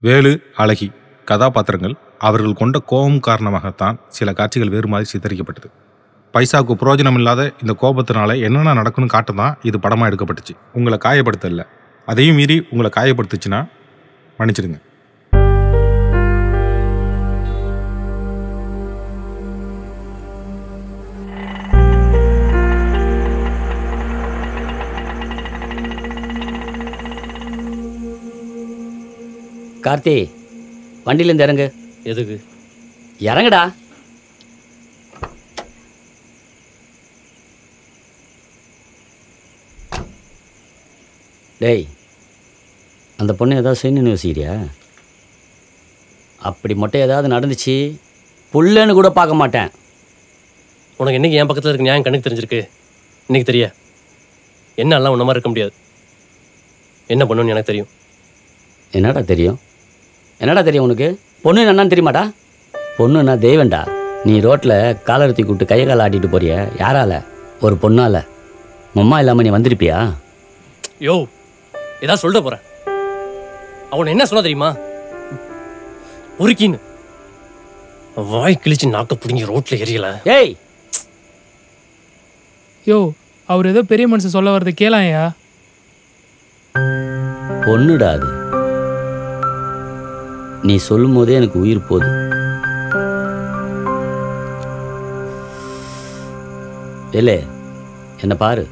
வேலு, அழகி கதாபாத்திரங்கள் அவர்கள் கொண்ட கோபம் காரணமாகத்தான் சில காட்சிகள் வேறு மாதிரி சித்தரிக்கப்பட்டது. பைசாவுக்கு புரோஜனம் இல்லாத இந்த கோபத்தினால என்னென்ன நடக்குன்னு காட்டதான் இது படமாக எடுக்கப்பட்டுச்சு. உங்களை காயப்படுத்தல, அதையும் மீறி உங்களை காயப்படுத்துச்சுன்னா மன்னிச்சிடுங்க. கார்த்தி, வண்டியிலேருந்து இறங்கு. எதுக்கு? இறங்குடா. டேய், அந்த பொண்ணு ஏதாவது செய்யணும்னு யோசிக்கிறியா? அப்படி மட்டும் ஏதாவது நடந்துச்சு புள்ளன்னு கூட பார்க்க மாட்டேன். உனக்கு என்னைக்கு என் பக்கத்தில் இருக்க நியாயம் கணக்கு தெரிஞ்சிருக்கு? இன்னைக்கு தெரிய என்னெல்லாம் உன்ன மாதிரி இருக்க முடியாது. என்ன பண்ணுன்னு எனக்கு தெரியும். என்னடா தெரியும்? என்னடா தெரியும் உனக்கு? பொண்ணு என்னன்னு தெரியுமாடா? பொண்ணுன்னா தெய்வண்டா. நீ ரோட்டில் காலரத்தி கூப்பிட்டு கையை காலை ஆட்டிட்டு போறிய, யாரால? ஒரு பொண்ணால். அம்மா இல்லாமல் நீ வந்திருப்பியா? யோ, ஏதாவது சொல்லிட்டு போகிறேன். அவனை என்ன சொன்னா தெரியுமா? உருக்கின்னு வாய் கிழிச்சு நாக்க பிடிங்கி ரோட்டில் எரியல. ஏய் யோ, அவர் ஏதோ பெரிய மனுஷன் சொல்ல வர்றது கேளாயா? பொண்ணுடா அது. நீ சொல்லும் போதே எனக்கு உயிர் போகுது. இல்லே, என்ன பாரு,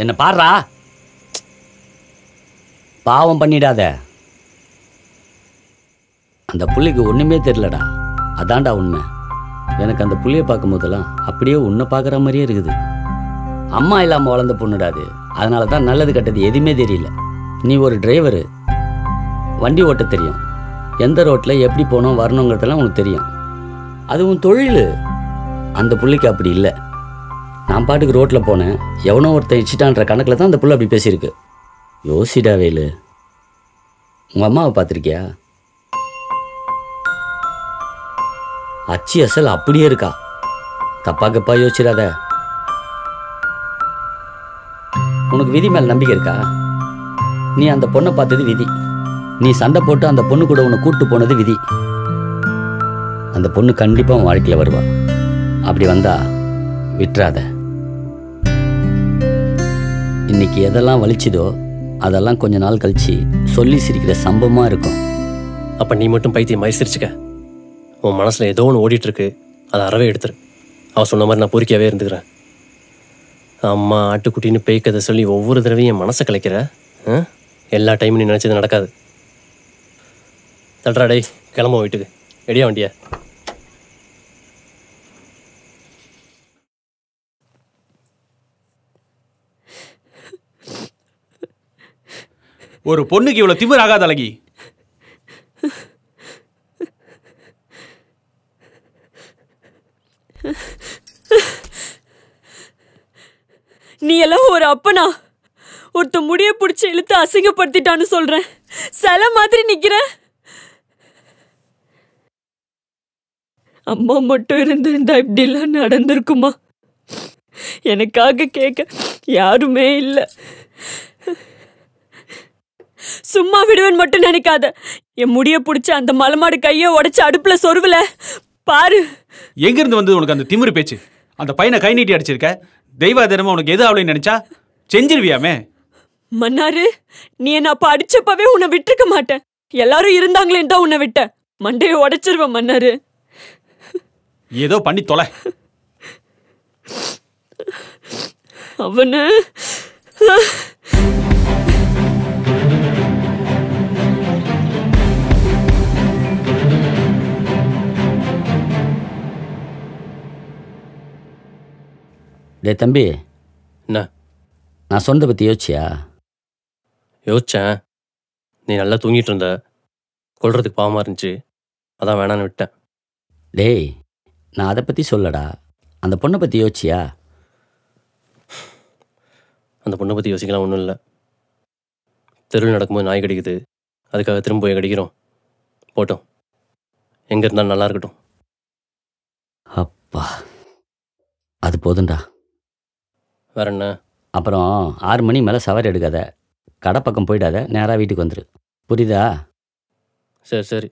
என்ன பாருடா. பாவம் பண்ணிடாத. அந்த புள்ளைக்கு ஒண்ணுமே தெரியலடா. அதான்டா உண்மை. எனக்கு அந்த புள்ளைய பார்க்கும் போதெல்லாம் அப்படியே உன்னை பார்க்குற மாதிரியே இருக்குது. அம்மா இல்லாமல் வளர்ந்த பொண்ணுடாது. அதனால தான் நல்லது கெட்டது எதுவுமே தெரியல. நீ ஒரு டிரைவரு, வண்டி ஓட்ட தெரியும். எந்த ரோட்டில் எப்படி போகணும் வரணுங்கிறதெல்லாம் உனக்கு தெரியும். அது உன் தொழில். அந்த புள்ளைக்கு அப்படி இல்லை. நான் பாட்டுக்கு ரோட்டில் போனேன், எவனோ ஒருத்தன் இச்சிட்டான்ற கணக்கில் தான் அந்த புள்ள அப்படி பேசியிருக்கு. யோசிடா வேலு. உங்கள் அம்மாவை பார்த்துருக்கியா? அச்சி அசல் அப்படியே இருக்கா. தப்பா கப்பா யோசிச்சிடாத. உனக்கு விதி மேல் நம்பிக்கை இருக்கா? நீ அந்த பொண்ணை பார்த்தது விதி. நீ சண்டை போட்டு அந்த பொண்ணு கூட உன்னை கூப்பிட்டு போனது விதி. அந்த பொண்ணு கண்டிப்பாக உன் வாழ்க்கையில் வருவா. அப்படி வந்தா விட்டுறாத. இன்னைக்கு எதெல்லாம் வலிச்சுதோ அதெல்லாம் கொஞ்ச நாள் கழிச்சு சொல்லி சிரிக்கிற சம்பவமாக இருக்கும். அப்போ நீ மட்டும் பைத்தியம் மாதிரி சிரிச்சுக்க. உன் மனசில் ஏதோ ஒன்று ஓடிட்டுருக்கு, அதை அறவே எடுத்துரு. அவள் சொன்ன மாதிரி நான் பொறுக்கியாவே இருந்துக்கிறேன். அம்மா ஆட்டுக்குட்டின்னு பேய் கதை சொல்லி ஒவ்வொரு தடவையும் என் மனசை கலைக்கிற. எல்லா டைமும் நீ நினச்சது நடக்காது. தட்ரா டேய், கிளம்ப வீட்டுக்கு. ரெடியா வண்டியா? ஒரு பொண்ணுக்கு இவ்வளவு திமிர் ஆகாத அழகி. நீ எல்லாம் ஒரு அப்பனா? ஒருத்த முடிய பிடிச்சி இழுத்து அசிங்கப்படுத்திட்டான்னு சொல்றேன். சில மாதிரி நிக்கிற. அம்மா மட்டும் இருந்திருந்தா இப்படிலாம் நடந்திருக்குமா? எனக்காக கேட்க யாருமே இல்லை. சும்மா விடுவேன் மட்டும் நினைக்காத. என் முடிய பிடிச்ச அந்த மலமாடு கையை உடைச்சு அடுப்புல சொருவல பாரு. எங்க இருந்து வந்து உனக்கு அந்த திமிரு பேச்சு? அந்த பையனை கை நீட்டி அடிச்சிருக்க. தெய்வ தினமும் உனக்கு எது அவளையும் நினைச்சா செஞ்சிருவியாமே. மன்னாரு, நீ என்ன அப்ப அடிச்சப்பவே உன்னை விட்டுருக்க மாட்டேன். எல்லாரும் இருந்தாங்களேன்னு தான் உன்னை விட்ட. மண்டையை உடைச்சிருவேன் மன்னாரு. ஏதோ பண்ணி தொலை. அவனு டே தம்பி, என்ன? நான் சொன்னதை பற்றி யோசிச்சியா? யோசிச்சேன். நீ நல்லா தூங்கிட்டு இருந்த, கொல்றதுக்கு பாவமாக இருந்துச்சு, அதான் வேணான்னு விட்டேன். டேய், நான் அதை பற்றி சொல்லடா. அந்த பொண்ணை பற்றி யோசிச்சியா? அந்த பொண்ணை பற்றி யோசிக்கலாம் ஒன்றும் இல்லை. தெருவில் நடக்கும்போது நாய் கடிக்குது, அதுக்காக திரும்ப போய் கடிக்கிறோம். போட்டோம், எங்கே இருந்தாலும் நல்லா இருக்கட்டும். அப்பா, அது போதும்டா. வேற என்ன? அப்புறம் 6 மணி மேலே சவாரி எடுக்காத. கடை பக்கம் போயிடாத, நேராக வீட்டுக்கு வந்துரு. புரியுதா? சரி சரி.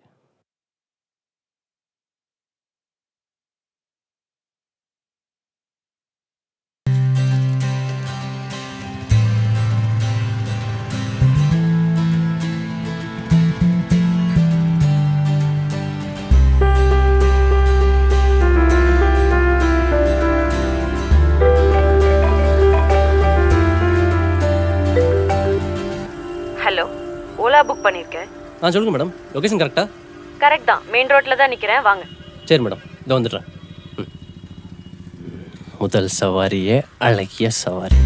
ஹலோ, ஓலா புக் பண்ணியிருக்கேன். சொல்லுங்கள் மேடம். லொக்கேஷன் கரெக்டா? கரெக்ட் தான், மெயின் ரோட்டில் தான் நிற்கிறேன், வாங்க. சரி மேடம், இதோ வந்துடுறேன். முதல் சவாரியே அழகிய சவாரி.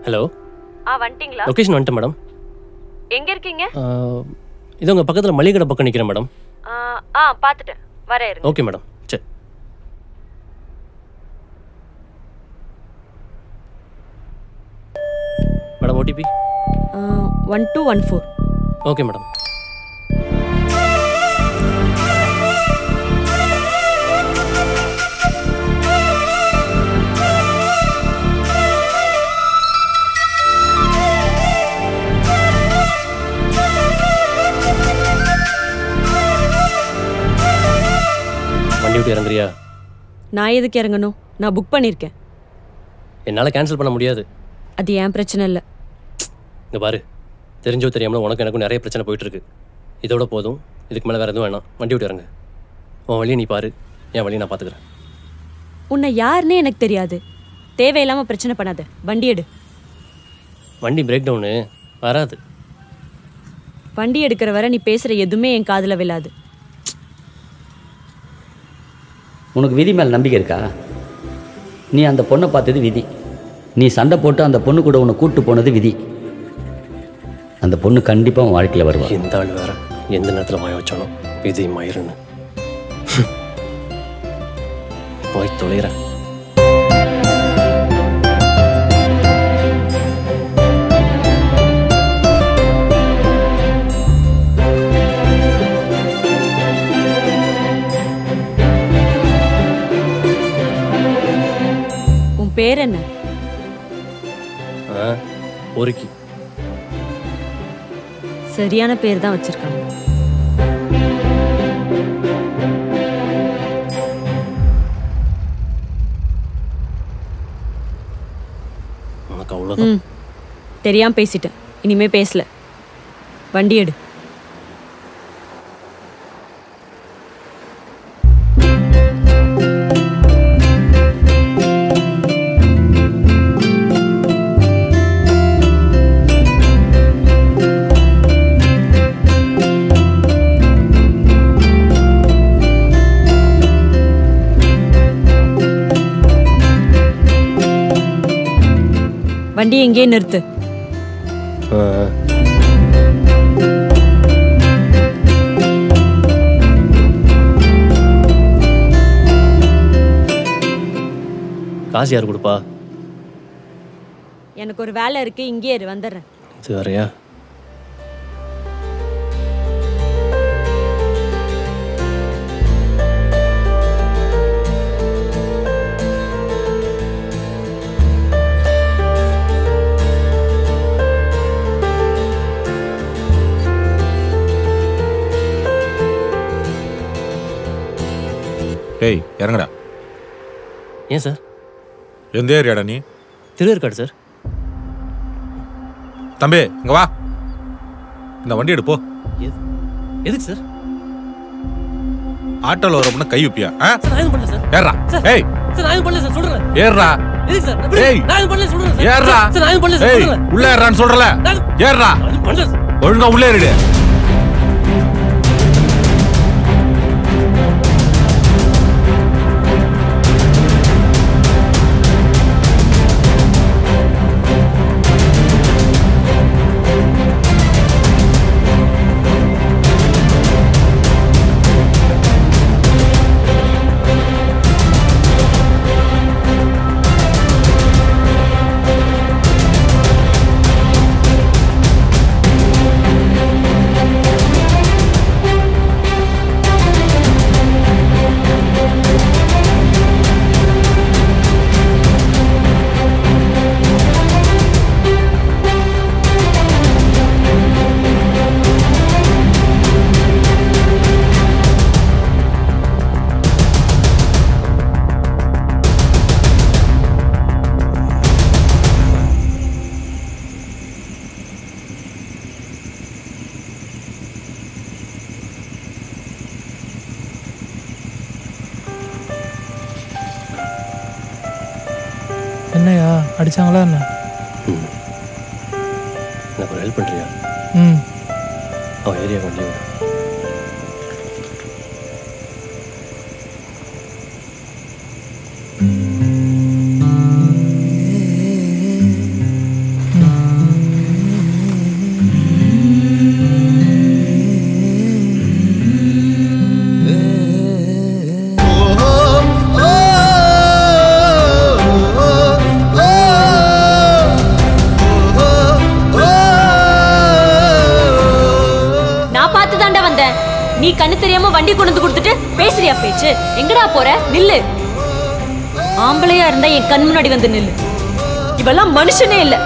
ஹலோ. வந்துட்டீங்களா? லொக்கேஷன் வந்துட்டேன் மேடம். எங்க இருக்கீங்க? இது உங்கள் பக்கத்தில் மளிகை கடை பக்கம் நிற்கிறேன் மேடம். பார்த்துட்டேன், வரேன் இருங்க. Okay madam. சரி மேடம். ஓடிபி 1214. Okay madam. வண்டி விட்டு இறங்குறியா? நான் எதுக்கு இறங்கணும்? நான் புக் பண்ணியிருக்கேன். என்னால் கேன்சல் பண்ண முடியாது. அது என் பிரச்சனை இல்லை. இங்கே பாரு, தெரிஞ்சோ தெரியாமல் உனக்கு எனக்கும் நிறைய பிரச்சனை போயிட்டுருக்கு. இதோட போதும், இதுக்கு மேலே வேறு எதுவும் வேணாம். வண்டி விட்டு இறங்கு. உன் வழியை நீ பாரு, என் வழியை நான் பார்த்துக்கிறேன். உன்னை யாருன்னே எனக்கு தெரியாது. தேவையில்லாமல் பிரச்சனை பண்ணாத, வண்டி எடு. வண்டி பிரேக் டவுனு வராது. வண்டி எடுக்கிற வரை நீ பேசுகிற எதுவுமே என் காதில் விழாது. உனக்கு விதி மேலே நம்பிக்கை இருக்கா? நீ அந்த பொண்ணை பார்த்தது விதி. நீ சண்டை போட்டு அந்த பொண்ணு கூட உன்னை கூப்பிட்டு போனது விதி. அந்த பொண்ணு கண்டிப்பாக உன் வாழ்க்கையில் வருவா. இந்த ஆள் வேற எந்த நேரத்தில் மாய வச்சானோ விதி மயிருன்னு. போய் தொலைகிறேன். பேர் என்ன? பொறுக்கி. சரியான பேர் தான் வச்சிருக்காங்க. உனக்கு அவ்வளோதான். தெரியாம பேசிட்டேன், இனிமே பேசல. வண்டி எடு. வண்டி எங்கேயே நிறுத்து. காசு யார் கொடுப்பா? எனக்கு ஒரு வேலை இருக்கு, இங்கே இரு, வந்துடுறேன். இது வேறையா? டேய் இறங்கடா. ஏன் சார்? எந்த ஏரியாடா நீ? திருவேற்காடு சார். தம்பி இங்க வா, இந்த வண்டி எடுப்போ. எதுக்கு சார்? ஆட்டோல வரப்போ கை வைப்பியா? பண்ணல சார். ஏறா. ஏய் சார் நான் பண்ணல சார், சொல்றேன். ஏறா. எதுக்கு சார்? ஏய் நான் பண்ணல சொல்றேன் சார். ஏறா. சார் நான் பண்ணல சார், சொல்றேன். உள்ள ஏறான்னு சொல்றல. ஏறா. பண்ணல சார். ஒழுங்கா உள்ள ஏறிடு. என்னையா அடிச்சாங்களா என்ன? எனக்கு ஒரு ஹெல்ப் பண்ணுறியா? ம். அவன் ஏரியா வண்டி விடு. நீ கண்ணு தெரியாம வண்டி கொண்டு கொடுத்துட்டு பேசுறியா பேச்சு? எங்கடா போற? நில்லு. ஆம்பளையா இருந்தா என் கண் முன்னாடி வந்து நில்லு. இவெல்லாம் மனுஷனே இல்ல.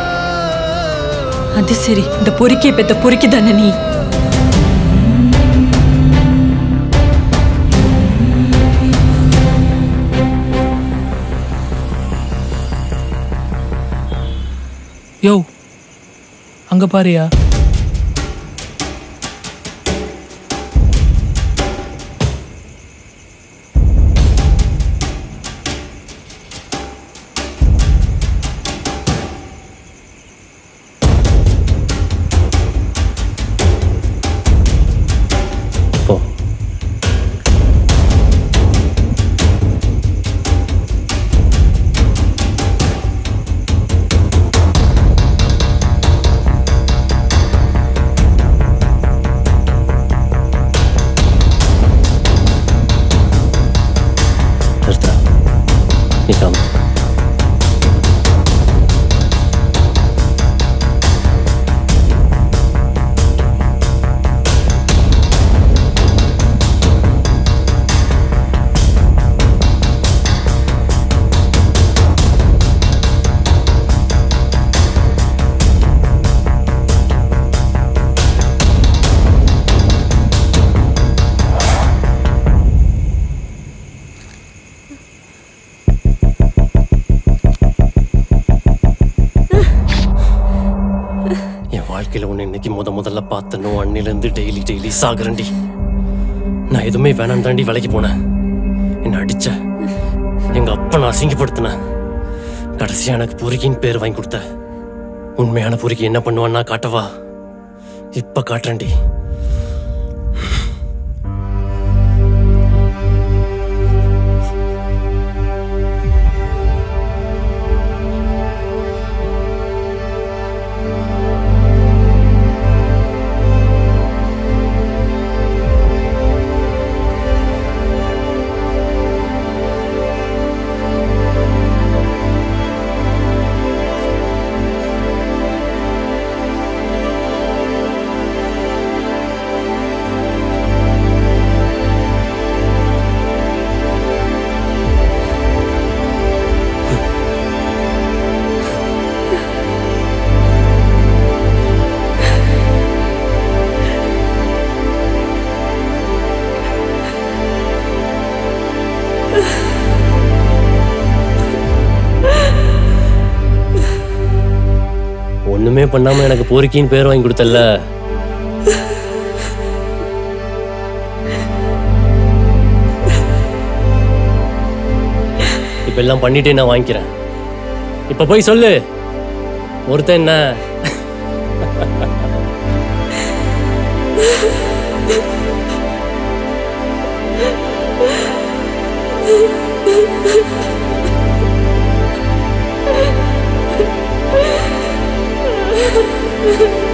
அது சரி, இந்த பொறுக்கிய பெத்த பொறுக்கி தானே நீ? யோ, அங்க பாரியா. முதல்ல பார்த்தனோ அன்னிலிருந்து டெய்லி சாகுறண்டி. நான் எதுவுமே வேணாம் தாண்டி வேலைக்கு போனேன். என்ன அடிச்ச, எங்க அப்பா நான் அசிங்கப்படுத்தின. கடைசியா எனக்கு பொறுக்கின்னு பேர் வாங்கி கொடுத்த. உண்மையான பொறுக்கி என்ன பண்ணுவான்னா காட்டவா? இப்ப காட்டுறேன்டி. ஒண்ணுமே பண்ணாம எனக்கு பொறுக்கின்னு பேர் வாங்கி கொடுத்தல்ல. இப்ப எல்லாம் பண்ணிட்டே நான் வாங்கிக்கிறேன். இப்ப போய் சொல்லு, ஒருத்தன் என்ன Ha ha ha.